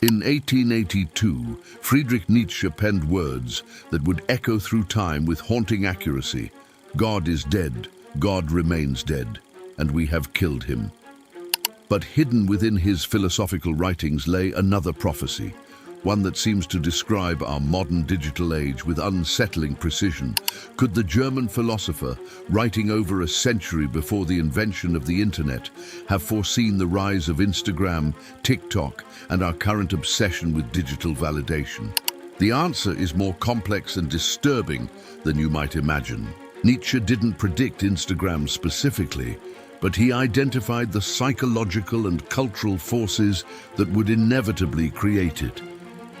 In 1882, Friedrich Nietzsche penned words that would echo through time with haunting accuracy. God is dead, God remains dead, and we have killed him. But hidden within his philosophical writings lay another prophecy, one that seems to describe our modern digital age with unsettling precision. Could the German philosopher, writing over a century before the invention of the internet, have foreseen the rise of Instagram, TikTok, and our current obsession with digital validation? The answer is more complex and disturbing than you might imagine. Nietzsche didn't predict Instagram specifically, but he identified the psychological and cultural forces that would inevitably create it.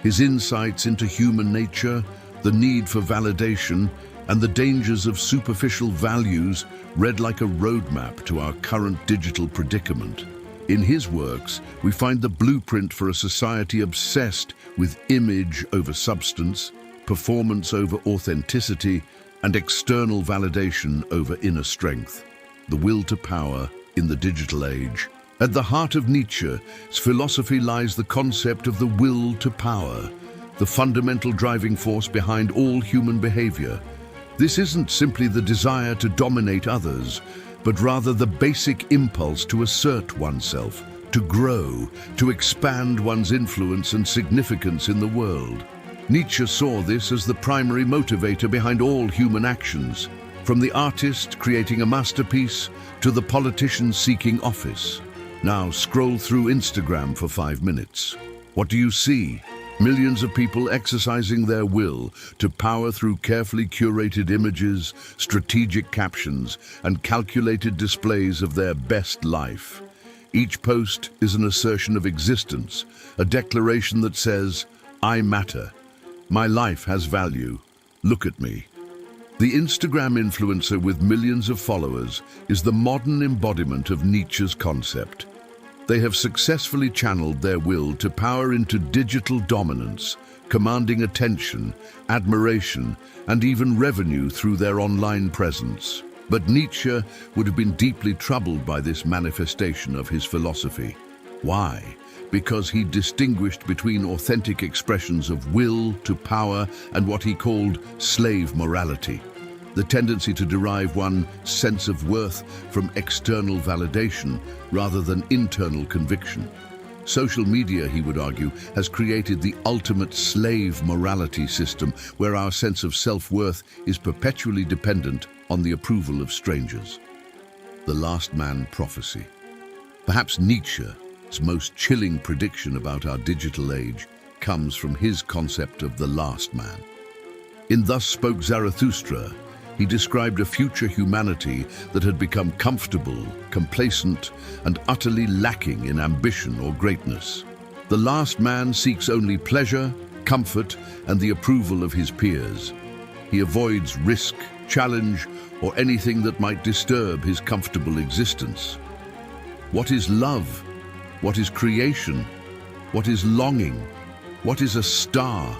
His insights into human nature, the need for validation, and the dangers of superficial values read like a roadmap to our current digital predicament. In his works, we find the blueprint for a society obsessed with image over substance, performance over authenticity, and external validation over inner strength. The will to power in the digital age. At the heart of Nietzsche's philosophy lies the concept of the will to power, the fundamental driving force behind all human behavior. This isn't simply the desire to dominate others, but rather the basic impulse to assert oneself, to grow, to expand one's influence and significance in the world. Nietzsche saw this as the primary motivator behind all human actions, from the artist creating a masterpiece to the politician seeking office. Now scroll through Instagram for 5 minutes. What do you see? Millions of people exercising their will to power through carefully curated images, strategic captions, and calculated displays of their best life. Each post is an assertion of existence, a declaration that says, "I matter. My life has value. Look at me." The Instagram influencer with millions of followers is the modern embodiment of Nietzsche's concept. They have successfully channeled their will to power into digital dominance, commanding attention, admiration, and even revenue through their online presence. But Nietzsche would have been deeply troubled by this manifestation of his philosophy. Why? Because he distinguished between authentic expressions of will to power and what he called slave morality, the tendency to derive one's sense of worth from external validation rather than internal conviction. Social media, he would argue, has created the ultimate slave morality system where our sense of self-worth is perpetually dependent on the approval of strangers. The last man prophecy. Perhaps Nietzsche's most chilling prediction about our digital age comes from his concept of the last man. In Thus Spoke Zarathustra, he described a future humanity that had become comfortable, complacent, and utterly lacking in ambition or greatness. The last man seeks only pleasure, comfort, and the approval of his peers. He avoids risk, challenge, or anything that might disturb his comfortable existence. What is love? What is creation? What is longing? What is a star?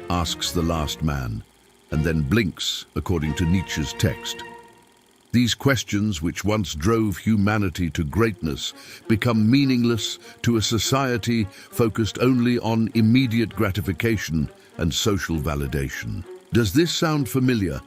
Asks the last man, and then blinks, according to Nietzsche's text. These questions, which once drove humanity to greatness, become meaningless to a society focused only on immediate gratification and social validation. Does this sound familiar?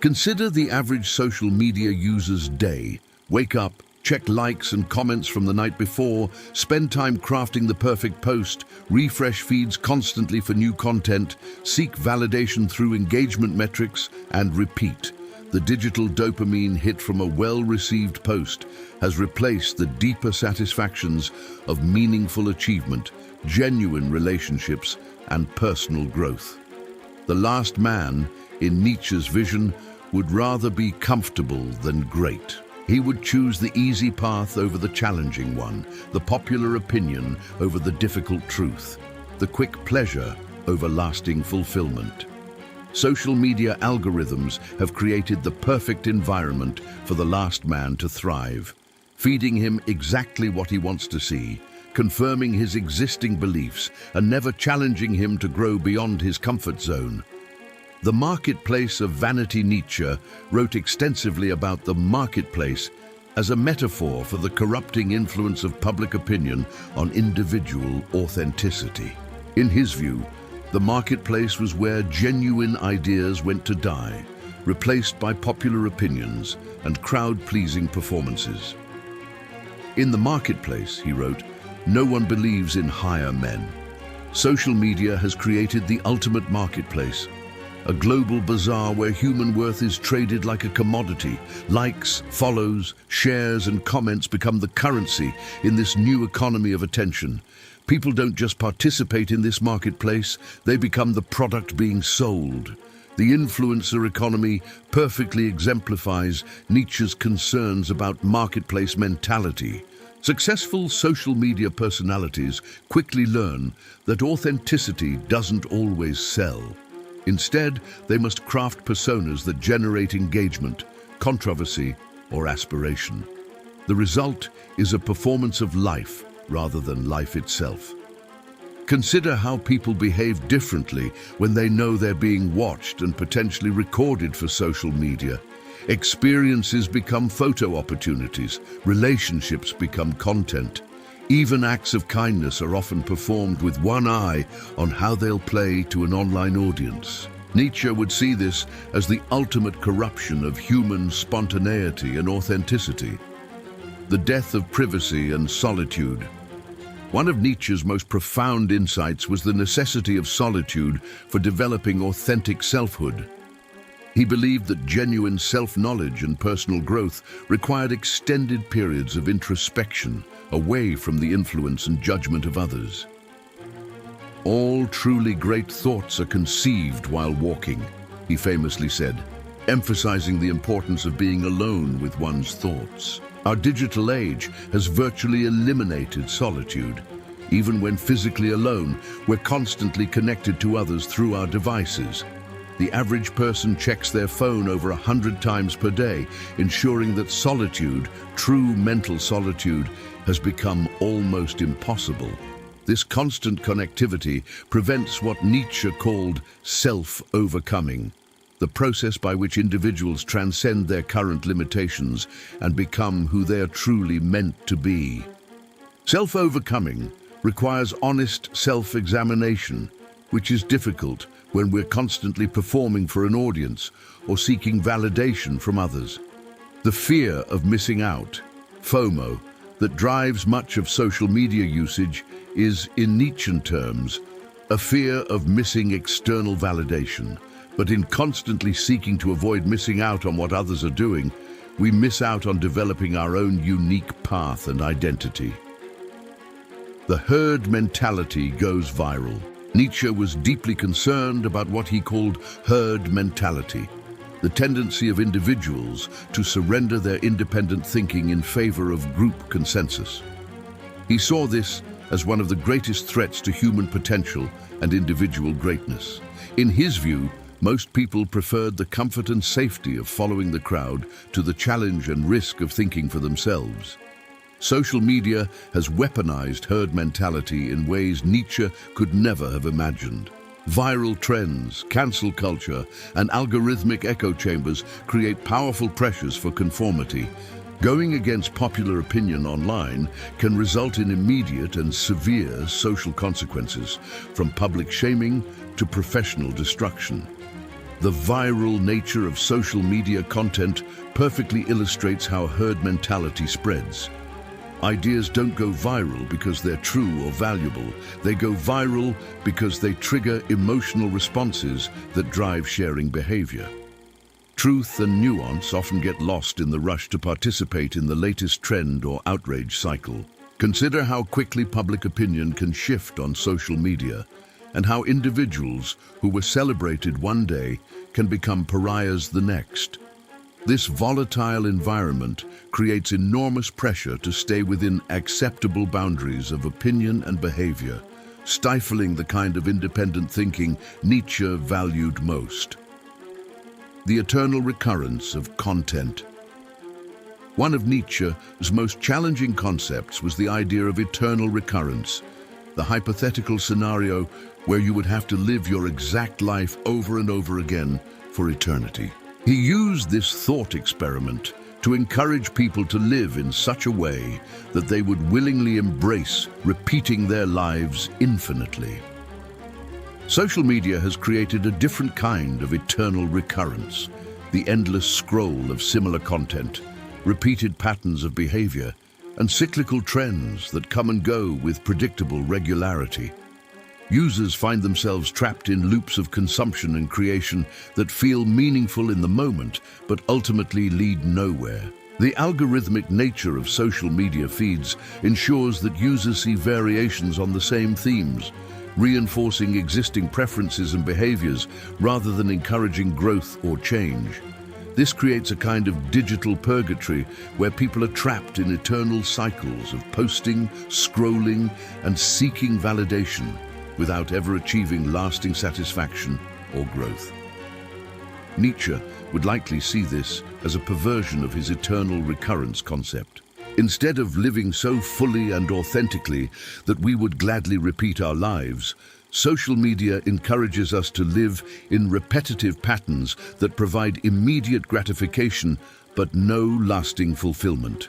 Consider the average social media user's day. Wake up, check likes and comments from the night before, spend time crafting the perfect post, refresh feeds constantly for new content, seek validation through engagement metrics, and repeat. The digital dopamine hit from a well-received post has replaced the deeper satisfactions of meaningful achievement, genuine relationships, and personal growth. The last man, in Nietzsche's vision, would rather be comfortable than great. He would choose the easy path over the challenging one, the popular opinion over the difficult truth, the quick pleasure over lasting fulfillment. Social media algorithms have created the perfect environment for the last man to thrive, feeding him exactly what he wants to see, confirming his existing beliefs, and never challenging him to grow beyond his comfort zone. The Marketplace of Vanity. Nietzsche wrote extensively about the marketplace as a metaphor for the corrupting influence of public opinion on individual authenticity. In his view, the marketplace was where genuine ideas went to die, replaced by popular opinions and crowd-pleasing performances. In the marketplace, he wrote, no one believes in higher men. Social media has created the ultimate marketplace, a global bazaar where human worth is traded like a commodity. Likes, follows, shares, and comments become the currency in this new economy of attention. People don't just participate in this marketplace, they become the product being sold. The influencer economy perfectly exemplifies Nietzsche's concerns about marketplace mentality. Successful social media personalities quickly learn that authenticity doesn't always sell. Instead, they must craft personas that generate engagement, controversy, or aspiration. The result is a performance of life rather than life itself. Consider how people behave differently when they know they're being watched and potentially recorded for social media. Experiences become photo opportunities, relationships become content. Even acts of kindness are often performed with one eye on how they'll play to an online audience. Nietzsche would see this as the ultimate corruption of human spontaneity and authenticity. The death of privacy and solitude. One of Nietzsche's most profound insights was the necessity of solitude for developing authentic selfhood. He believed that genuine self-knowledge and personal growth required extended periods of introspection, away from the influence and judgment of others. All truly great thoughts are conceived while walking, he famously said, emphasizing the importance of being alone with one's thoughts. Our digital age has virtually eliminated solitude. Even when physically alone, we're constantly connected to others through our devices. The average person checks their phone over 100 times per day, ensuring that solitude, true mental solitude, has become almost impossible. This constant connectivity prevents what Nietzsche called self-overcoming, the process by which individuals transcend their current limitations and become who they are truly meant to be. Self-overcoming requires honest self-examination, which is difficult when we're constantly performing for an audience or seeking validation from others. The fear of missing out, FOMO, that drives much of social media usage is, in Nietzschean terms, a fear of missing external validation. But in constantly seeking to avoid missing out on what others are doing, we miss out on developing our own unique path and identity. The herd mentality goes viral. Nietzsche was deeply concerned about what he called herd mentality, the tendency of individuals to surrender their independent thinking in favor of group consensus. He saw this as one of the greatest threats to human potential and individual greatness. In his view, most people preferred the comfort and safety of following the crowd to the challenge and risk of thinking for themselves. Social media has weaponized herd mentality in ways Nietzsche could never have imagined. Viral trends, cancel culture, and algorithmic echo chambers create powerful pressures for conformity. Going against popular opinion online can result in immediate and severe social consequences, from public shaming to professional destruction. The viral nature of social media content perfectly illustrates how herd mentality spreads. Ideas don't go viral because they're true or valuable. They go viral because they trigger emotional responses that drive sharing behavior. Truth and nuance often get lost in the rush to participate in the latest trend or outrage cycle. Consider how quickly public opinion can shift on social media, and how individuals who were celebrated one day can become pariahs the next. This volatile environment creates enormous pressure to stay within acceptable boundaries of opinion and behavior, stifling the kind of independent thinking Nietzsche valued most. The eternal recurrence of content. One of Nietzsche's most challenging concepts was the idea of eternal recurrence, the hypothetical scenario where you would have to live your exact life over and over again for eternity. He used this thought experiment to encourage people to live in such a way that they would willingly embrace repeating their lives infinitely. Social media has created a different kind of eternal recurrence, the endless scroll of similar content, repeated patterns of behavior, and cyclical trends that come and go with predictable regularity. Users find themselves trapped in loops of consumption and creation that feel meaningful in the moment, but ultimately lead nowhere. The algorithmic nature of social media feeds ensures that users see variations on the same themes, reinforcing existing preferences and behaviors rather than encouraging growth or change. This creates a kind of digital purgatory where people are trapped in eternal cycles of posting, scrolling, and seeking validation without ever achieving lasting satisfaction or growth. Nietzsche would likely see this as a perversion of his eternal recurrence concept. Instead of living so fully and authentically that we would gladly repeat our lives, social media encourages us to live in repetitive patterns that provide immediate gratification but no lasting fulfillment.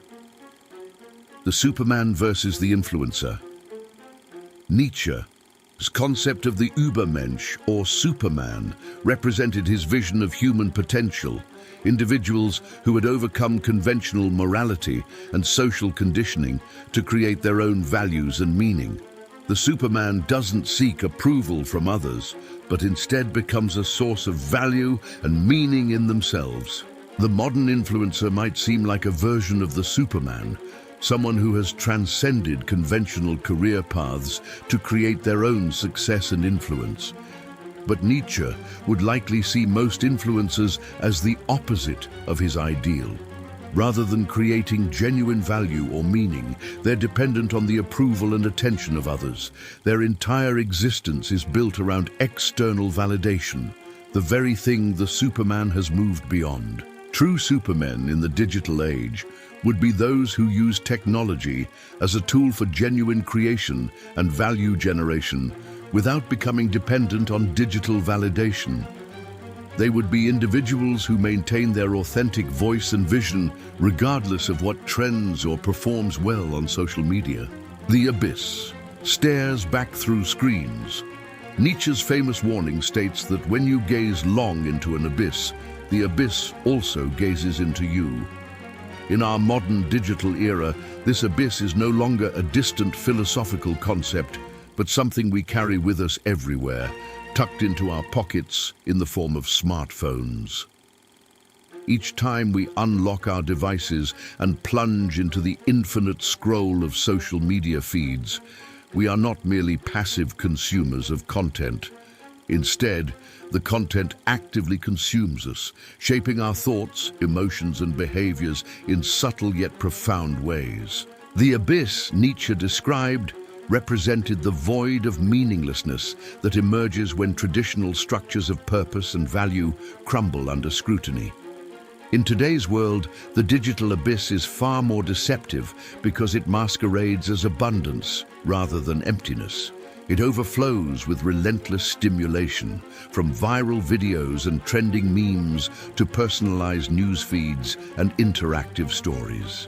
The Superman versus the influencer. Nietzsche's concept of the Übermensch, or Superman, represented his vision of human potential, individuals who had overcome conventional morality and social conditioning to create their own values and meaning. The Superman doesn't seek approval from others, but instead becomes a source of value and meaning in themselves. The modern influencer might seem like a version of the Superman, someone who has transcended conventional career paths to create their own success and influence. But Nietzsche would likely see most influencers as the opposite of his ideal. Rather than creating genuine value or meaning, they're dependent on the approval and attention of others. Their entire existence is built around external validation, the very thing the Superman has moved beyond. True supermen in the digital age would be those who use technology as a tool for genuine creation and value generation without becoming dependent on digital validation. They would be individuals who maintain their authentic voice and vision regardless of what trends or performs well on social media. The abyss stares back through screens. Nietzsche's famous warning states that when you gaze long into an abyss, the abyss also gazes into you. In our modern digital era, this abyss is no longer a distant philosophical concept, but something we carry with us everywhere, tucked into our pockets in the form of smartphones. Each time we unlock our devices and plunge into the infinite scroll of social media feeds, we are not merely passive consumers of content. Instead, the content actively consumes us, shaping our thoughts, emotions, and behaviors in subtle yet profound ways. The abyss Nietzsche described represented the void of meaninglessness that emerges when traditional structures of purpose and value crumble under scrutiny. In today's world, the digital abyss is far more deceptive because it masquerades as abundance rather than emptiness. It overflows with relentless stimulation, from viral videos and trending memes to personalized news feeds and interactive stories.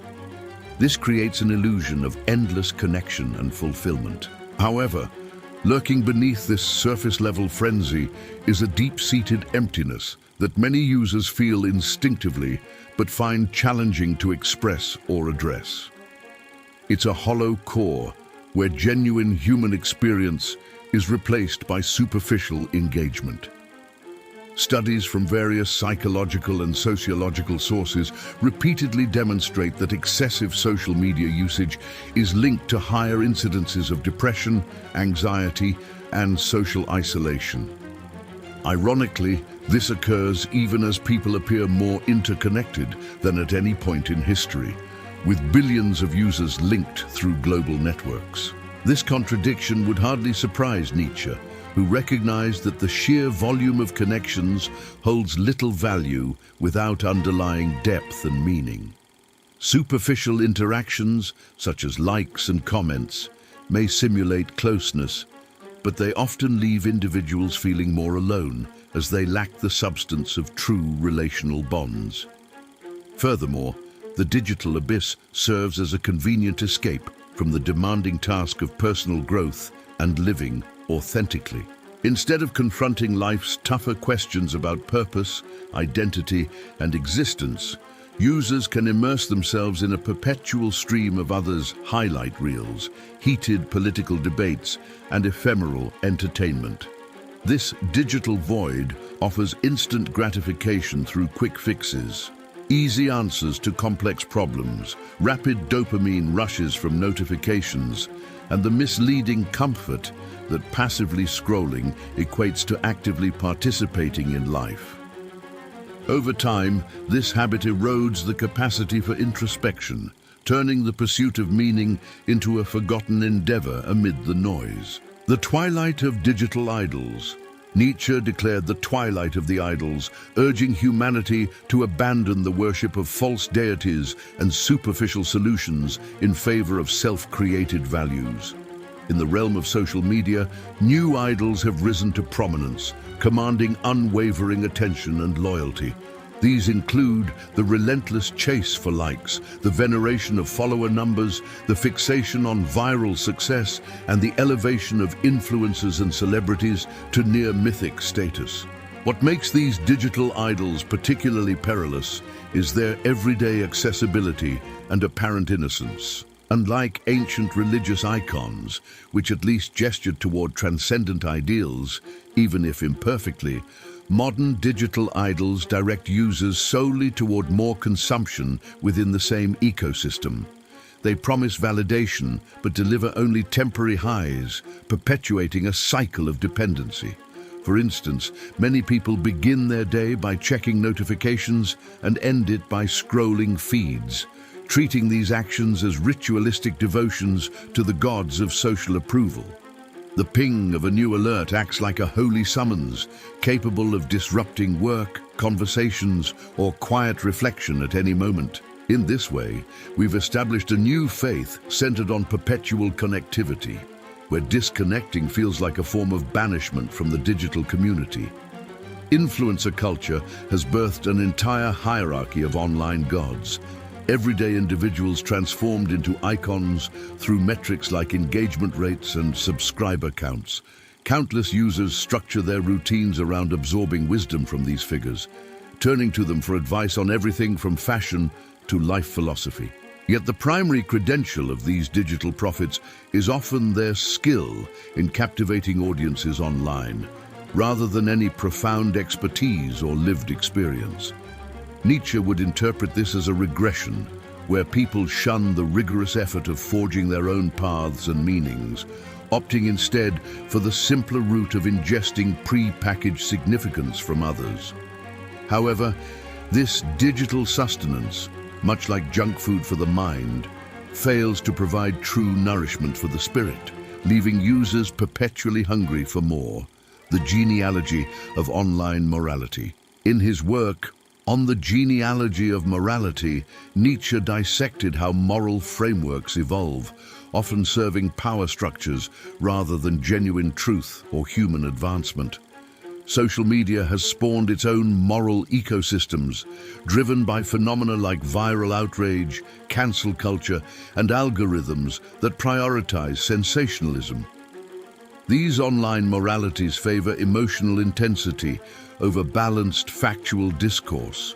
This creates an illusion of endless connection and fulfillment. However, lurking beneath this surface-level frenzy is a deep-seated emptiness that many users feel instinctively but find challenging to express or address. It's a hollow core where genuine human experience is replaced by superficial engagement. Studies from various psychological and sociological sources repeatedly demonstrate that excessive social media usage is linked to higher incidences of depression, anxiety, and social isolation. Ironically, this occurs even as people appear more interconnected than at any point in history, with billions of users linked through global networks. This contradiction would hardly surprise Nietzsche, who recognized that the sheer volume of connections holds little value without underlying depth and meaning. Superficial interactions, such as likes and comments, may simulate closeness, but they often leave individuals feeling more alone as they lack the substance of true relational bonds. Furthermore, The digital abyss serves as a convenient escape from the demanding task of personal growth and living authentically. Instead of confronting life's tougher questions about purpose, identity, and existence, users can immerse themselves in a perpetual stream of others' highlight reels, heated political debates, and ephemeral entertainment. This digital void offers instant gratification through quick fixes, easy answers to complex problems, rapid dopamine rushes from notifications, and the misleading comfort that passively scrolling equates to actively participating in life. Over time, this habit erodes the capacity for introspection, turning the pursuit of meaning into a forgotten endeavor amid the noise. The twilight of digital idols. Nietzsche declared the twilight of the idols, urging humanity to abandon the worship of false deities and superficial solutions in favor of self-created values. In the realm of social media, new idols have risen to prominence, commanding unwavering attention and loyalty. These include the relentless chase for likes, the veneration of follower numbers, the fixation on viral success, and the elevation of influencers and celebrities to near mythic status. What makes these digital idols particularly perilous is their everyday accessibility and apparent innocence. Unlike ancient religious icons, which at least gestured toward transcendent ideals, even if imperfectly, modern digital idols direct users solely toward more consumption within the same ecosystem. They promise validation, but deliver only temporary highs, perpetuating a cycle of dependency. For instance, many people begin their day by checking notifications and end it by scrolling feeds, treating these actions as ritualistic devotions to the gods of social approval. The ping of a new alert acts like a holy summons, capable of disrupting work, conversations, or quiet reflection at any moment. In this way, we've established a new faith centered on perpetual connectivity, where disconnecting feels like a form of banishment from the digital community. Influencer culture has birthed an entire hierarchy of online gods, everyday individuals transformed into icons through metrics like engagement rates and subscriber counts. Countless users structure their routines around absorbing wisdom from these figures, turning to them for advice on everything from fashion to life philosophy. Yet the primary credential of these digital prophets is often their skill in captivating audiences online, rather than any profound expertise or lived experience. Nietzsche would interpret this as a regression, where people shun the rigorous effort of forging their own paths and meanings, opting instead for the simpler route of ingesting pre-packaged significance from others. However, this digital sustenance, much like junk food for the mind, fails to provide true nourishment for the spirit, leaving users perpetually hungry for more. The genealogy of online morality. In his work, On the Genealogy of Morality, Nietzsche dissected how moral frameworks evolve, often serving power structures rather than genuine truth or human advancement. Social media has spawned its own moral ecosystems, driven by phenomena like viral outrage, cancel culture, and algorithms that prioritize sensationalism. These online moralities favor emotional intensity over balanced factual discourse.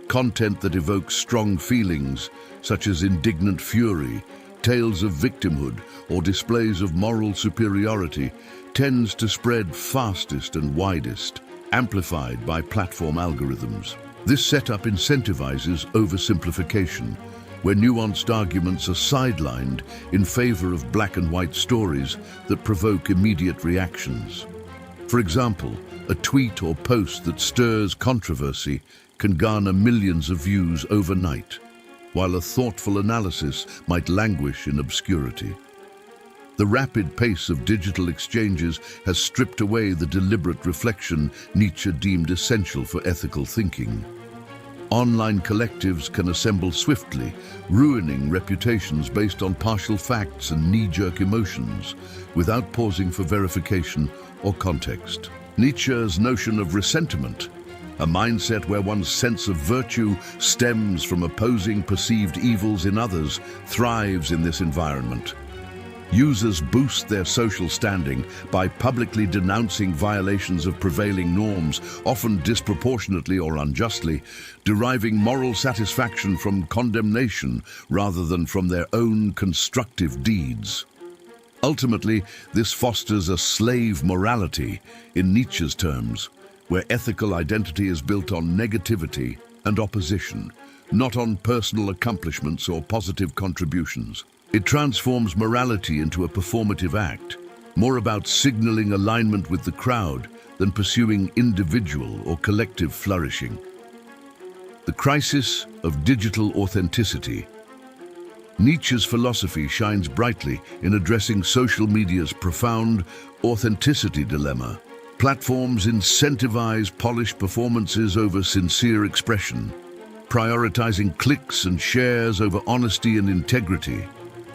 Content that evokes strong feelings, such as indignant fury, tales of victimhood, or displays of moral superiority, tends to spread fastest and widest, amplified by platform algorithms. This setup incentivizes oversimplification, where nuanced arguments are sidelined in favor of black and white stories that provoke immediate reactions. For example, a tweet or post that stirs controversy can garner millions of views overnight, while a thoughtful analysis might languish in obscurity. The rapid pace of digital exchanges has stripped away the deliberate reflection Nietzsche deemed essential for ethical thinking. Online collectives can assemble swiftly, ruining reputations based on partial facts and knee-jerk emotions, without pausing for verification or context. Nietzsche's notion of ressentiment, A mindset where one's sense of virtue stems from opposing perceived evils in others thrives in this environment. Users boost their social standing by publicly denouncing violations of prevailing norms, often disproportionately or unjustly, deriving moral satisfaction from condemnation rather than from their own constructive deeds. Ultimately, this fosters a slave morality, in Nietzsche's terms, where ethical identity is built on negativity and opposition, not on personal accomplishments or positive contributions. It transforms morality into a performative act, more about signaling alignment with the crowd than pursuing individual or collective flourishing. The crisis of digital authenticity. Nietzsche's philosophy shines brightly in addressing social media's profound authenticity dilemma. Platforms incentivize polished performances over sincere expression, prioritizing clicks and shares over honesty and integrity.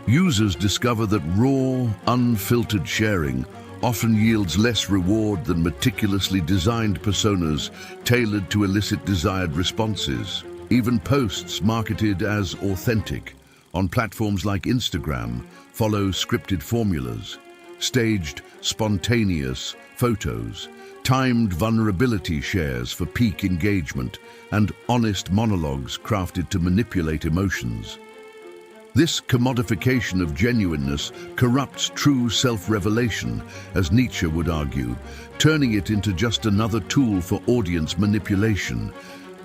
Users discover that raw, unfiltered sharing often yields less reward than meticulously designed personas tailored to elicit desired responses. Even posts marketed as authentic on platforms like Instagram follow scripted formulas, staged, spontaneous photos, timed vulnerability shares for peak engagement, and honest monologues crafted to manipulate emotions. This commodification of genuineness corrupts true self-revelation, as Nietzsche would argue, turning it into just another tool for audience manipulation.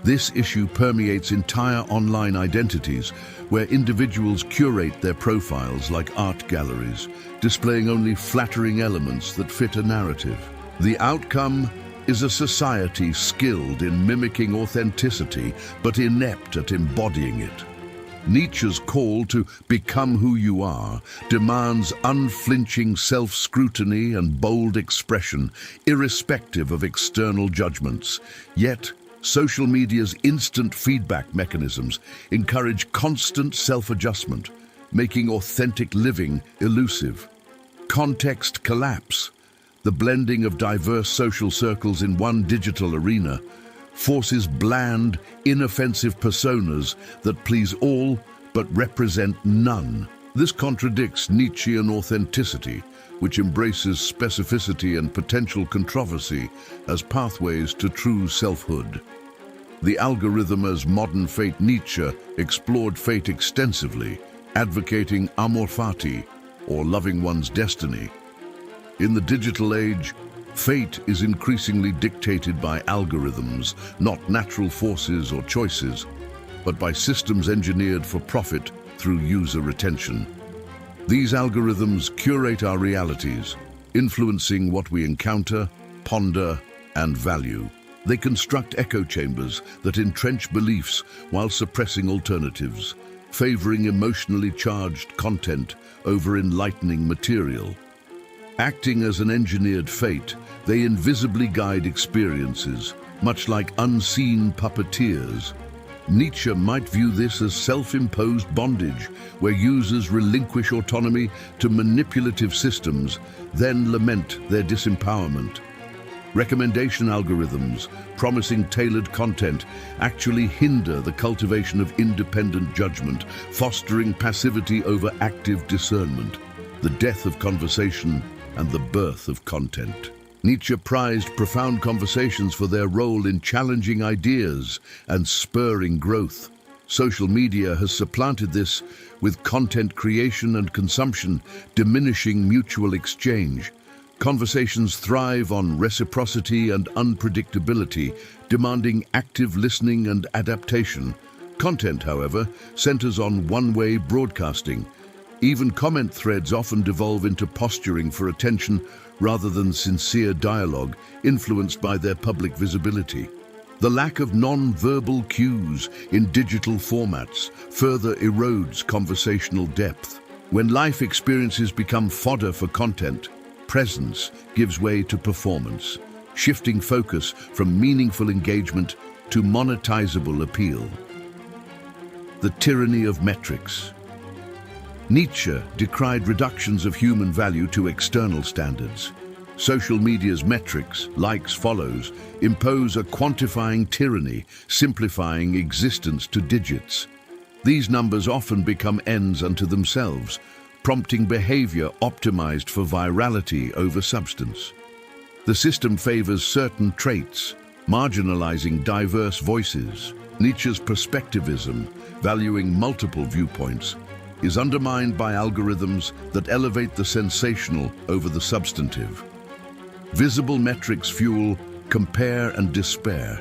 This issue permeates entire online identities, where individuals curate their profiles like art galleries, displaying only flattering elements that fit a narrative. The outcome is a society skilled in mimicking authenticity, but inept at embodying it. Nietzsche's call to become who you are demands unflinching self-scrutiny and bold expression, irrespective of external judgments. Yet, social media's instant feedback mechanisms encourage constant self-adjustment, making authentic living elusive. Context collapse, the blending of diverse social circles in one digital arena, forces bland, inoffensive personas that please all but represent none. This contradicts Nietzschean authenticity, which embraces specificity and potential controversy as pathways to true selfhood. The algorithm as modern fate. Nietzsche explored fate extensively, advocating amor fati, or loving one's destiny. In the digital age, fate is increasingly dictated by algorithms, not natural forces or choices, but by systems engineered for profit through user retention. These algorithms curate our realities, influencing what we encounter, ponder, and value. They construct echo chambers that entrench beliefs while suppressing alternatives, favoring emotionally charged content over enlightening material. Acting as an engineered fate, they invisibly guide experiences, much like unseen puppeteers. Nietzsche might view this as self-imposed bondage, where users relinquish autonomy to manipulative systems, then lament their disempowerment. Recommendation algorithms, promising tailored content, actually hinder the cultivation of independent judgment, fostering passivity over active discernment. The death of conversation and the birth of content. Nietzsche prized profound conversations for their role in challenging ideas and spurring growth. Social media has supplanted this, with content creation and consumption diminishing mutual exchange. Conversations thrive on reciprocity and unpredictability, demanding active listening and adaptation. Content, however, centers on one-way broadcasting. Even comment threads often devolve into posturing for attention rather than sincere dialogue, influenced by their public visibility. The lack of non-verbal cues in digital formats further erodes conversational depth. When life experiences become fodder for content, presence gives way to performance, shifting focus from meaningful engagement to monetizable appeal. The tyranny of metrics. Nietzsche decried reductions of human value to external standards. Social media's metrics, likes, follows, impose a quantifying tyranny, simplifying existence to digits. These numbers often become ends unto themselves, prompting behavior optimized for virality over substance. The system favors certain traits, marginalizing diverse voices. Nietzsche's perspectivism, valuing multiple viewpoints, is undermined by algorithms that elevate the sensational over the substantive. Visible metrics fuel compare and despair,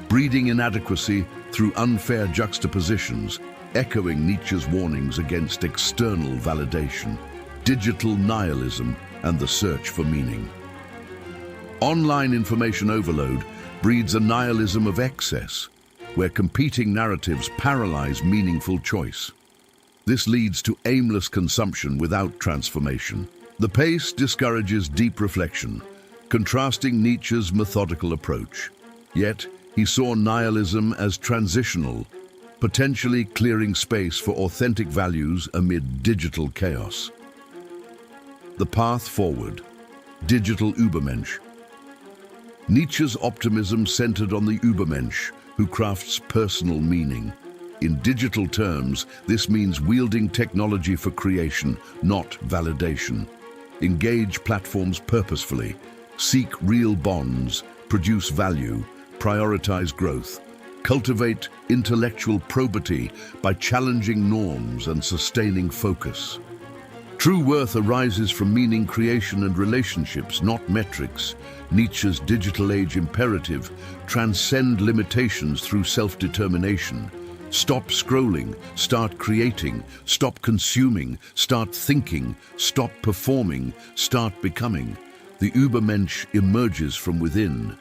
breeding inadequacy through unfair juxtapositions, echoing Nietzsche's warnings against external validation, digital nihilism, and the search for meaning. Online information overload breeds a nihilism of excess, where competing narratives paralyze meaningful choice. This leads to aimless consumption without transformation. The pace discourages deep reflection, contrasting Nietzsche's methodical approach. Yet, he saw nihilism as transitional, potentially clearing space for authentic values amid digital chaos. The path forward. Digital Übermensch. Nietzsche's optimism centered on the Übermensch, who crafts personal meaning. In digital terms, this means wielding technology for creation, not validation. Engage platforms purposefully. Seek real bonds, produce value, prioritize growth. Cultivate intellectual probity by challenging norms and sustaining focus. True worth arises from meaning creation and relationships, not metrics. Nietzsche's digital age imperative: transcend limitations through self-determination. Stop scrolling, start creating. Stop consuming, start thinking. Stop performing, start becoming. The Übermensch emerges from within,